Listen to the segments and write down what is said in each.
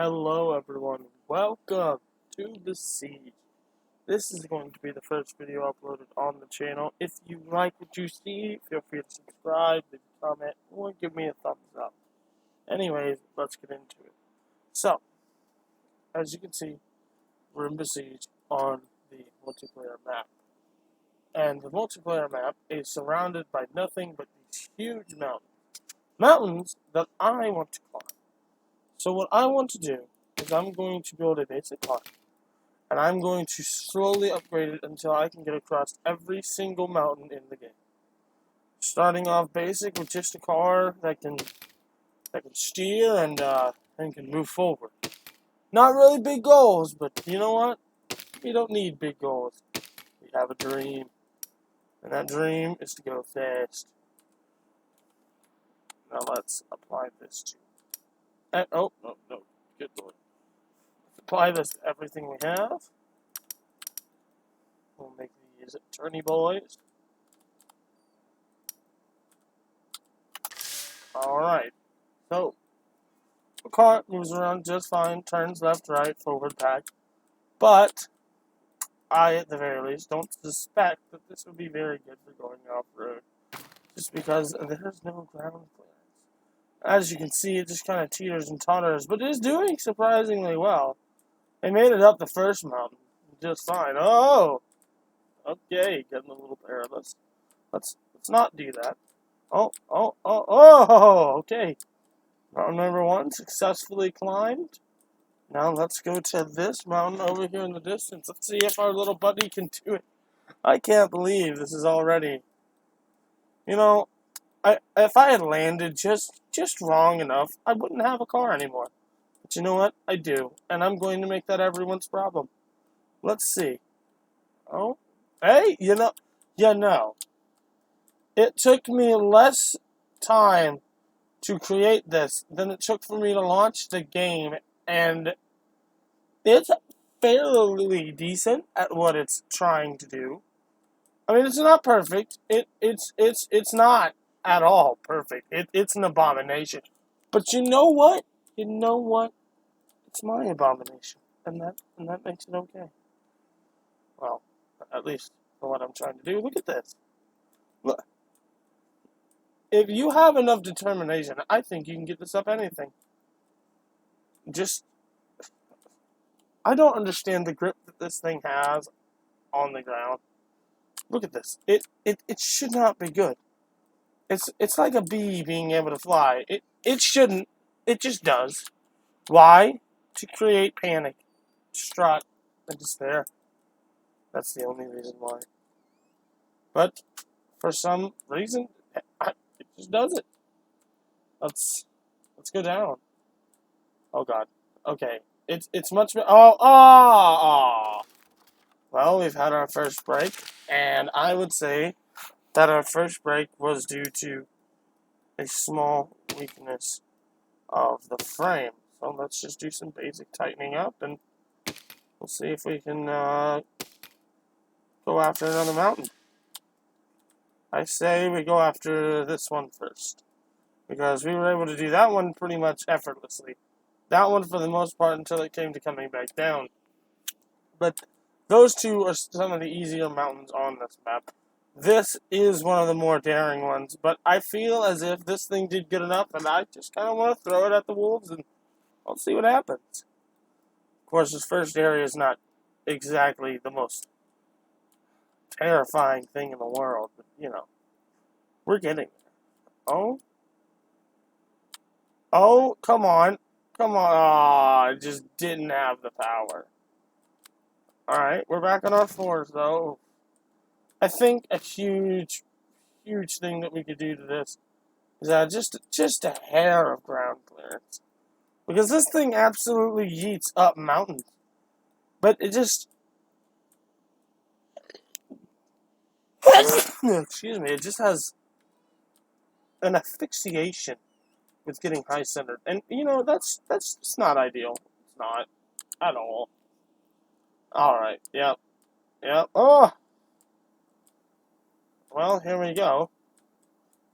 Hello everyone, welcome to Besiege. This is going to be the first video uploaded on the channel. If you like what you see, feel free to subscribe, leave a comment, or give me a thumbs up. Anyways, let's get into it. So, as you can see, we're in Besiege on the multiplayer map. And the multiplayer map is surrounded by nothing but these huge mountains. Mountains that I want to climb. So what I want to do is I'm going to build a basic car. And I'm going to slowly upgrade it until I can get across every single mountain in the game. Starting off basic with just a car that can steer and can move forward. Not really big goals, but you know what? We don't need big goals. We have a dream. And that dream is to go fast. Now let's apply this to... no. Good lord. Apply this to everything we have. We'll make these attorney boys. Alright. So, the car moves around just fine, turns left, right, forward, back. But, I, at the very least, don't suspect that this would be very good for going off-road. Just because there's no ground clearance. As you can see, it just kind of teeters and totters, but it is doing surprisingly well. They made it up the first mountain just fine. Oh! Okay, getting a little perilous. Let's not do that. Oh, okay. Mountain number 1 successfully climbed. Now let's go to this mountain over here in the distance. Let's see if our little buddy can do it. I can't believe this is already... You know, if I had landed just wrong enough, I wouldn't have a car anymore. But you know what? I do. And I'm going to make that everyone's problem. Let's see. Oh, hey, you know. It took me less time to create this than it took for me to launch the game, and it's fairly decent at what it's trying to do. I mean, it's not perfect. It's not at all perfect. It's an abomination. But you know what? It's my abomination, and that makes it okay. Well, at least for what I'm trying to do. Look at this. Look. If you have enough determination, I think you can get this up anything. I don't understand the grip that this thing has on the ground. Look at this. It should not be good. It's like a bee being able to fly. It shouldn't. It just does. Why? To create panic, distraught, and despair. That's the only reason why. But for some reason, it just does it. Let's go down. Oh God. Okay. It's much better. Oh. Well, we've had our first break, and I would say that our first break was due to a small weakness of the frame. So let's just do some basic tightening up, and we'll see if we can go after another mountain. I say we go after this one first, because we were able to do that one pretty much effortlessly. That one for the most part until it came to coming back down. But those two are some of the easier mountains on this map. This is one of the more daring ones, but I feel as if this thing did good enough, and I just kind of want to throw it at the wolves, and I'll see what happens. Of course, this first area is not exactly the most terrifying thing in the world, but, you know, we're getting there. Oh, come on. I just didn't have the power. Alright, we're back on our 4s, though. I think a huge thing that we could do to this is just a hair of ground clearance. Because this thing absolutely yeets up mountains. But it just... Excuse me, it just has an asphyxiation with getting high-centered. And, you know, that's just not ideal. It's not. At all. Alright, yep. Oh! Well, here we go.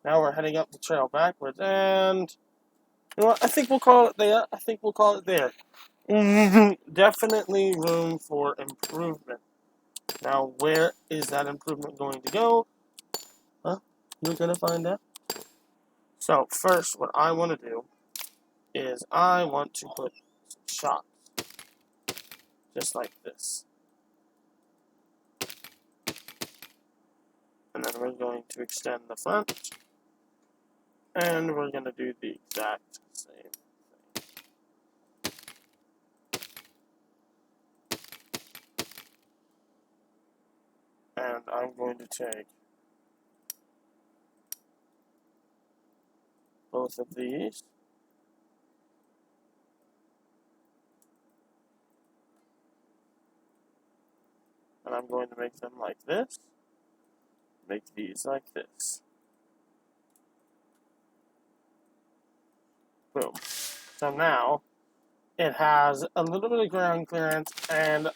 Now we're heading up the trail backwards, and... You know what? I think we'll call it there. I think we'll call it there. Definitely room for improvement. Now, where is that improvement going to go? Huh? You're gonna find out. So first, what I want to do is I want to put some shots, just like this. And then we're going to extend the front, and we're going to do the exact same thing. And I'm going to take both of these, and I'm going to make them like this, make these like this. Boom. So now, it has a little bit of ground clearance, and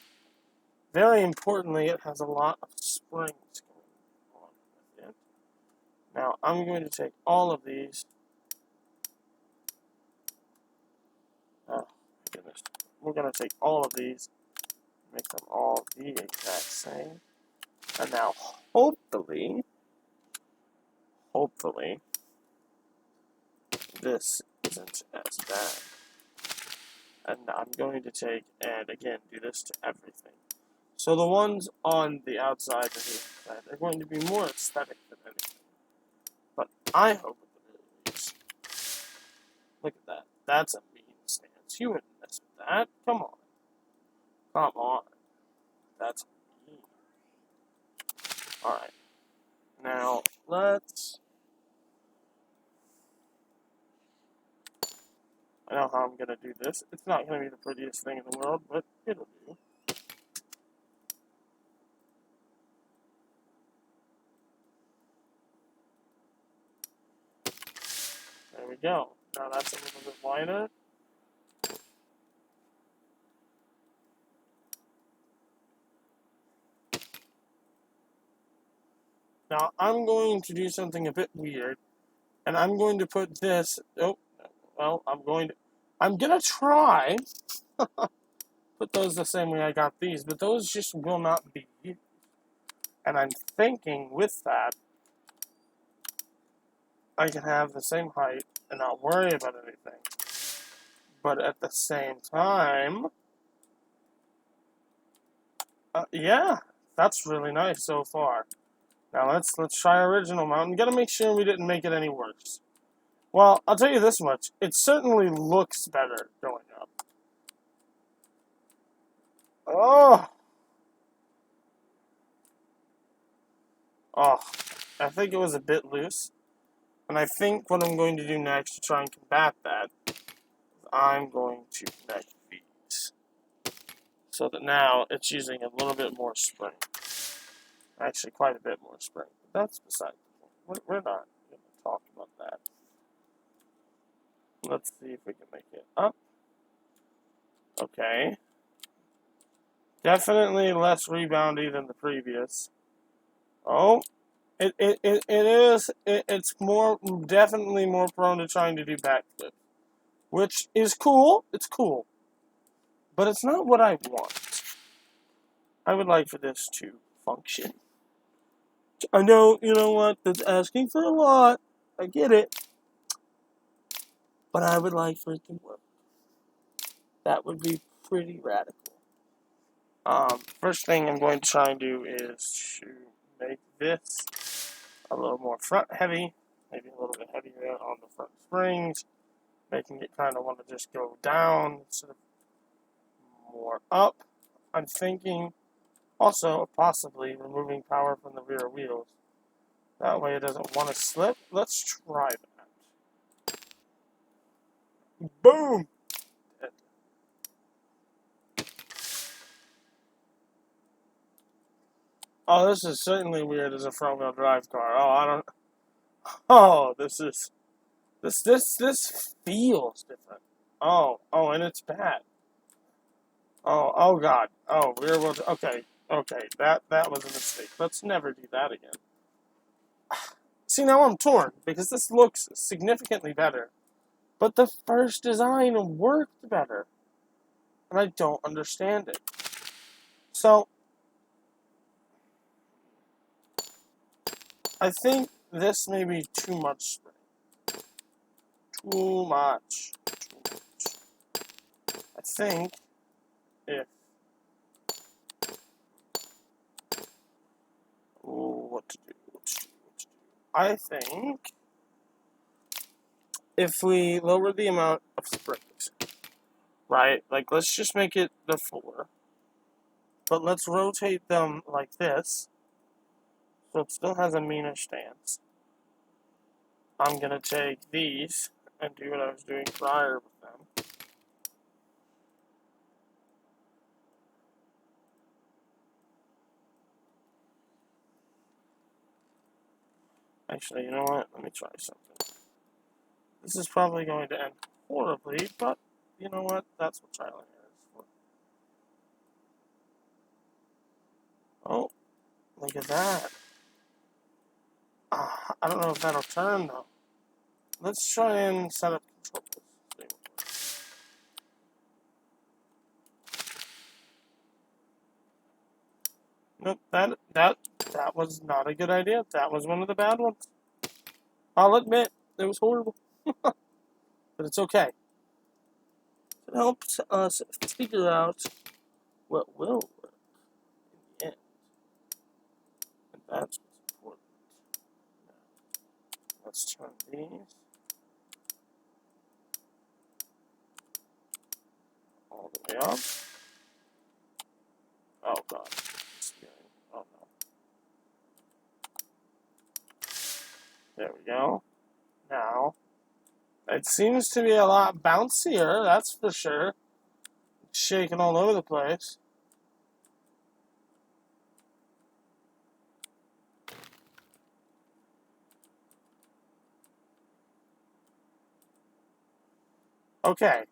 very importantly, it has a lot of springs going on with it. Now, I'm going to take all of these. Oh, my goodness. We're going to take all of these, make them all the exact same. And now, hopefully, this isn't as bad. And I'm going to take, and again, do this to everything. So the ones on the outside and the inside are going to be more aesthetic than anything. But I hope at the very least. Look at that. That's a mean stance. You wouldn't mess with that. Come on. Come on. That's mean. Alright. Now, let's... I know how I'm going to do this. It's not going to be the prettiest thing in the world, but it'll do. There we go. Now that's a little bit wider. Now I'm going to do something a bit weird, and I'm going to put this. Oh, well, I'm gonna try put those the same way I got these, but those just will not be. And I'm thinking with that, I can have the same height and not worry about anything. But at the same time, yeah, that's really nice so far. Now let's try original mountain. Gotta make sure we didn't make it any worse. Well, I'll tell you this much. It certainly looks better going up. Oh! Oh, I think it was a bit loose. And I think what I'm going to do next to try and combat that is I'm going to connect these. So that now it's using a little bit more spring. Actually, quite a bit more spring. But that's beside the point. We're not going to talk about that. Let's see if we can make it up. Okay. Definitely less reboundy than the previous. Oh, it's more, definitely more prone to trying to do backflip. Which is cool, it's cool. But it's not what I want. I would like for this to function. I know, you know what, that's asking for a lot. I get it. But I would like for it to work. That would be pretty radical. First thing I'm going to try and do is to make this a little more front heavy, maybe a little bit heavier on the front springs, making it kind of want to just go down instead of more up. I'm thinking also possibly removing power from the rear wheels. That way it doesn't want to slip. Let's try that. Boom! Oh, this is certainly weird as a front-wheel drive car. Oh, I don't... Oh, this feels different. Oh, and it's bad. Oh God. Oh, rear wheel. Okay, that was a mistake. Let's never do that again. See, now I'm torn because this looks significantly better, But the first design worked better. And I don't understand it. So, I think this may be too much spring. Too much. I think if... what to do. I think if we lower the amount of springs, right? Like, let's just make it the 4. But let's rotate them like this, so it still has a meaner stance. I'm going to take these and do what I was doing prior with them. Actually, you know what? Let me try something. This is probably going to end horribly, but you know what? That's what trial and error is for. Oh, look at that. I don't know if that'll turn, though. Let's try and set up controls. Nope, that was not a good idea. That was one of the bad ones. I'll admit, it was horrible. But it's okay. It helps us figure out what will work in the end. And that's what's important. Now, let's turn these all the way up. Oh god. Oh no. There we go. Now, it seems to be a lot bouncier, that's for sure. Shaking all over the place. Okay.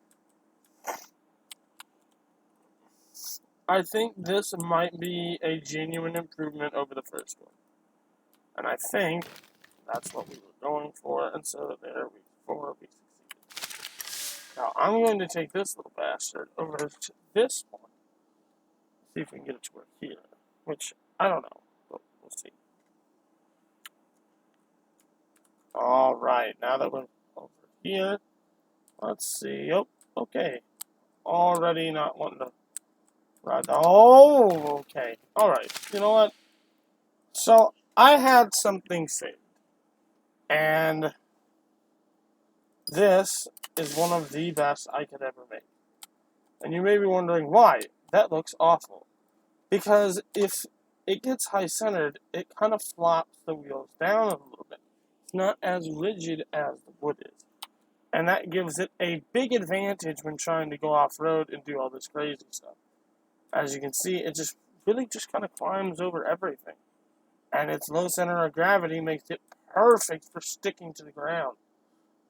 I think this might be a genuine improvement over the first one. And I think that's what we were going for, and so there we succeeded. Now I'm going to take this little bastard over to this one. See if we can get it to work here. Which, I don't know, but we'll see. Alright, now that we're over here, let's see. Oh, okay. Already not wanting to ride. Oh, okay. Alright, you know what? So, I had something saved. And this is one of the best I could ever make. And you may be wondering why. That looks awful. Because if it gets high-centered, it kind of flops the wheels down a little bit. It's not as rigid as the wood is. And that gives it a big advantage when trying to go off-road and do all this crazy stuff. As you can see, it just really just kind of climbs over everything. And its low center of gravity makes it perfect for sticking to the ground.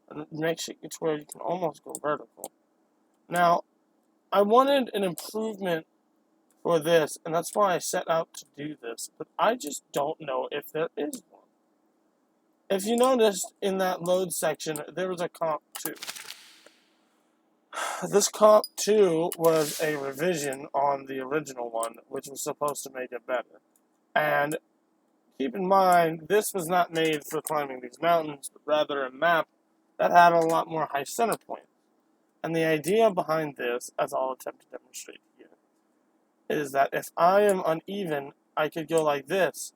And it makes it to where you can almost go vertical. Now, I wanted an improvement for this, and that's why I set out to do this. But I just don't know if there is one. If you noticed in that load section, there was a comp 2. This comp 2 was a revision on the original one, which was supposed to make it better. And keep in mind, this was not made for climbing these mountains, but rather a map that had a lot more high center points. And the idea behind this, as I'll attempt to demonstrate here, is that if I am uneven, I could go like this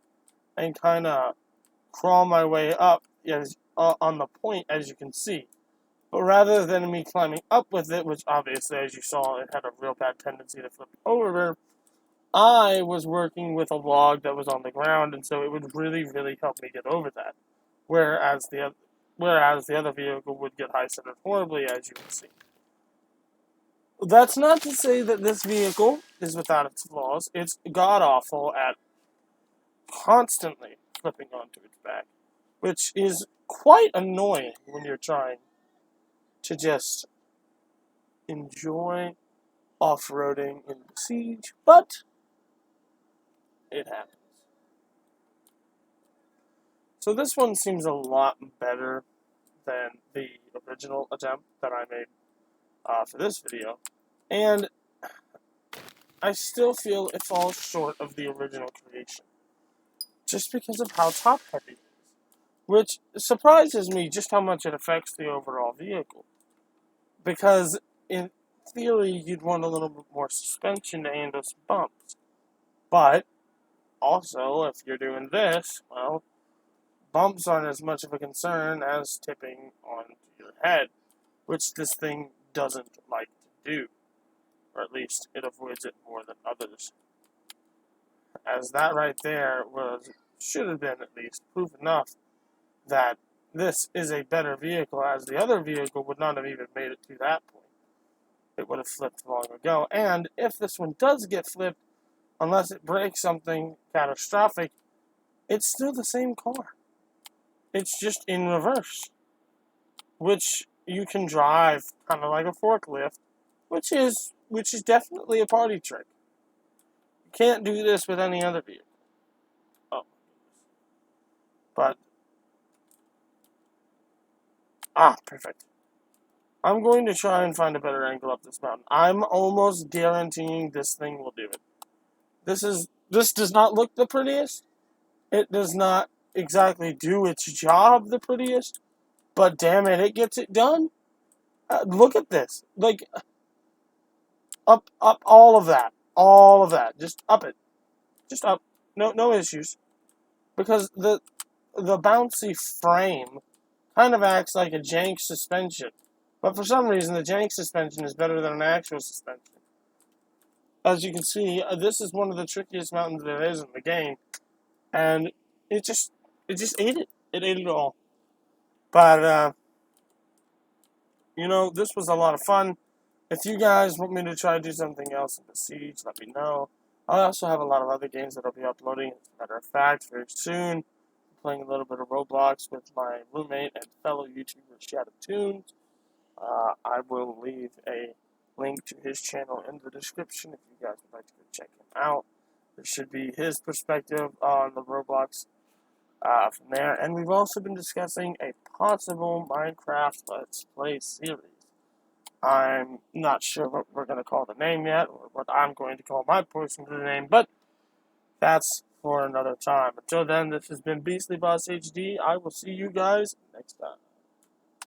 and kind of crawl my way up on the point, as you can see. But rather than me climbing up with it, which obviously, as you saw, it had a real bad tendency to flip over, I was working with a log that was on the ground, and so it would really, really help me get over that. Whereas the other vehicle would get high-centered horribly, as you can see. That's not to say that this vehicle is without its flaws. It's god-awful at constantly flipping onto its back, which is quite annoying when you're trying to just enjoy off-roading in Besiege, but it happens. So this one seems a lot better than the original attempt that I made for this video. And I still feel it falls short of the original creation, just because of how top-heavy it is, which surprises me just how much it affects the overall vehicle. Because in theory, you'd want a little bit more suspension to handle some bumps. But also, if you're doing this, well, bumps aren't as much of a concern as tipping onto your head, which this thing doesn't like to do. Or at least it avoids it more than others. As that right there should have been at least proof enough that this is a better vehicle, as the other vehicle would not have even made it to that point. It would have flipped long ago. And if this one does get flipped, unless it breaks something catastrophic, it's still the same car. It's just in reverse, which you can drive kind of like a forklift, which is definitely a party trick. You can't do this with any other vehicle. Oh, but perfect. I'm going to try and find a better angle up this mountain. I'm almost guaranteeing this thing will do it. This does not look the prettiest. It does not exactly do its job the prettiest, but damn it, it gets it done. Look at this. Like, up all of that. Just up it. Just up. No issues. Because the bouncy frame kind of acts like a jank suspension. But for some reason, the jank suspension is better than an actual suspension. As you can see, this is one of the trickiest mountains there is in the game. And it just ate it. It ate it all. But, this was a lot of fun. If you guys want me to try to do something else in Besiege, let me know. I also have a lot of other games that I'll be uploading. As a matter of fact, very soon, I'm playing a little bit of Roblox with my roommate and fellow YouTuber, Shadow Tunes. I will leave a link to his channel in the description if you guys would like to go check him out. There should be his perspective on the Roblox from there. And we've also been discussing a possible Minecraft Let's Play series. I'm not sure what we're going to call the name yet, or what I'm going to call my portion of the name, but that's for another time. Until then, this has been Beastly Boss HD. I will see you guys next time.